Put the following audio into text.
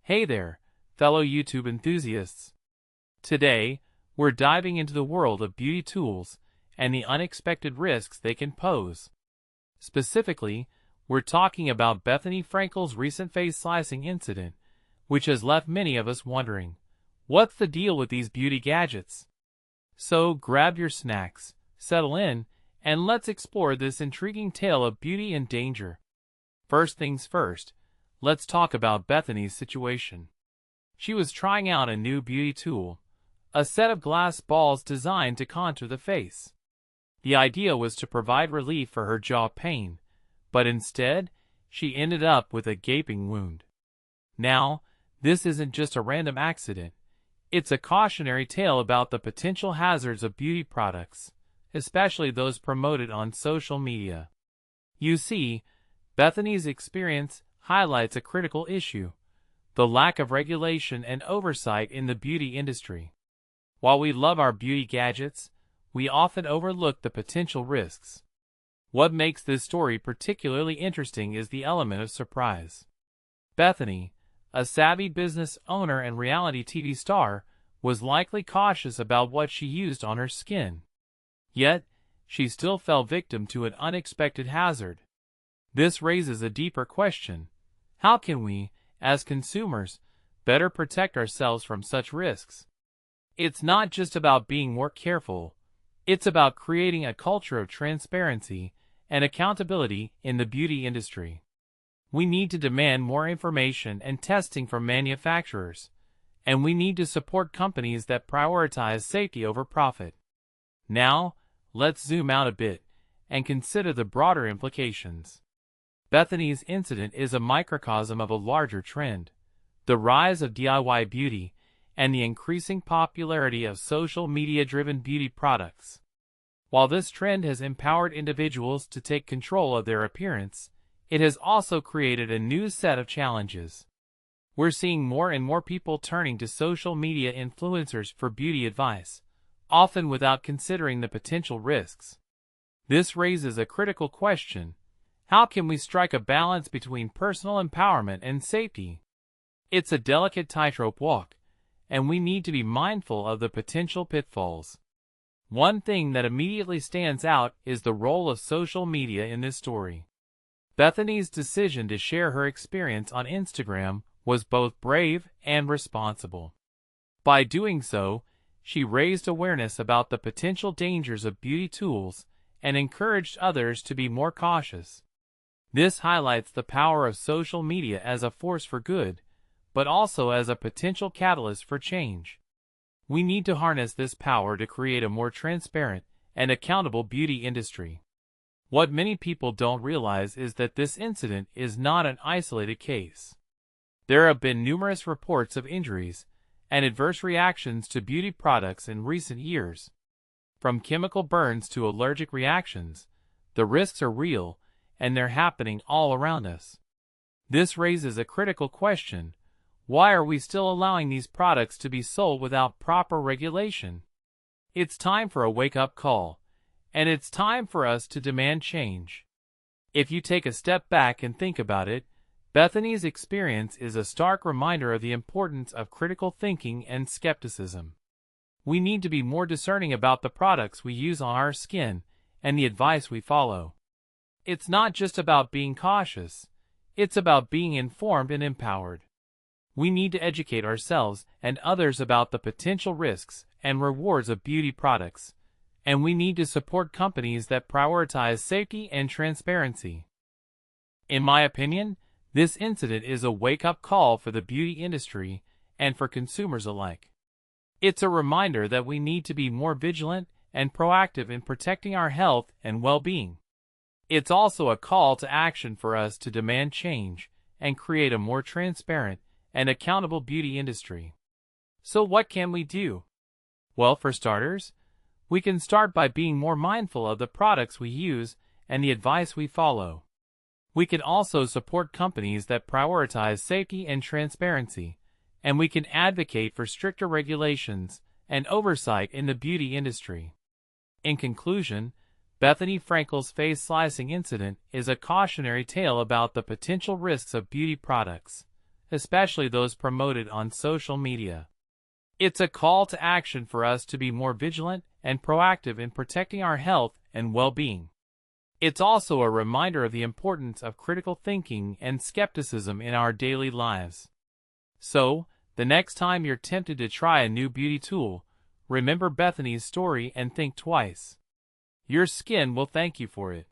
Hey there, fellow YouTube enthusiasts. Today, we're diving into the world of beauty tools and the unexpected risks they can pose. Specifically, we're talking about Bethenny Frankel's recent face slicing incident, which has left many of us wondering, what's the deal with these beauty gadgets? So grab your snacks, settle in, and let's explore this intriguing tale of beauty and danger. First things first, let's talk about Bethenny's situation. She was trying out a new beauty tool, a set of glass balls designed to contour the face. The idea was to provide relief for her jaw pain, but instead, she ended up with a gaping wound. Now, this isn't just a random accident. It's a cautionary tale about the potential hazards of beauty products, especially those promoted on social media. You see, Bethenny's experience highlights a critical issue: the lack of regulation and oversight in the beauty industry. While we love our beauty gadgets, we often overlook the potential risks. What makes this story particularly interesting is the element of surprise. Bethenny, a savvy business owner and reality TV star, was likely cautious about what she used on her skin. Yet, she still fell victim to an unexpected hazard. This raises a deeper question: how can we, as consumers, better protect ourselves from such risks? It's not just about being more careful. It's about creating a culture of transparency and accountability in the beauty industry. We need to demand more information and testing from manufacturers, and we need to support companies that prioritize safety over profit. Now, let's zoom out a bit and consider the broader implications. Bethenny's incident is a microcosm of a larger trend: the rise of DIY beauty and the increasing popularity of social media-driven beauty products. While this trend has empowered individuals to take control of their appearance, it has also created a new set of challenges. We're seeing more and more people turning to social media influencers for beauty advice, often without considering the potential risks. This raises a critical question: how can we strike a balance between personal empowerment and safety? It's a delicate tightrope walk, and we need to be mindful of the potential pitfalls. One thing that immediately stands out is the role of social media in this story. Bethenny's decision to share her experience on Instagram was both brave and responsible. By doing so, she raised awareness about the potential dangers of beauty tools and encouraged others to be more cautious. This highlights the power of social media as a force for good, but also as a potential catalyst for change. We need to harness this power to create a more transparent and accountable beauty industry. What many people don't realize is that this incident is not an isolated case. There have been numerous reports of injuries and adverse reactions to beauty products in recent years. From chemical burns to allergic reactions, the risks are real, and they're happening all around us. This raises a critical question: why are we still allowing these products to be sold without proper regulation? It's time for a wake-up call, and it's time for us to demand change. If you take a step back and think about it, Bethenny's experience is a stark reminder of the importance of critical thinking and skepticism. We need to be more discerning about the products we use on our skin and the advice we follow. It's not just about being cautious, it's about being informed and empowered. We need to educate ourselves and others about the potential risks and rewards of beauty products, and we need to support companies that prioritize safety and transparency. In my opinion, this incident is a wake-up call for the beauty industry and for consumers alike. It's a reminder that we need to be more vigilant and proactive in protecting our health and well-being. It's also a call to action for us to demand change and create a more transparent and accountable beauty industry. So what can we do? Well, for starters, we can start by being more mindful of the products we use and the advice we follow. We can also support companies that prioritize safety and transparency, and we can advocate for stricter regulations and oversight in the beauty industry. In conclusion, Bethenny Frankel's face slicing incident is a cautionary tale about the potential risks of beauty products, especially those promoted on social media. It's a call to action for us to be more vigilant and proactive in protecting our health and well-being. It's also a reminder of the importance of critical thinking and skepticism in our daily lives. So, the next time you're tempted to try a new beauty tool, remember Bethenny's story and think twice. Your skin will thank you for it.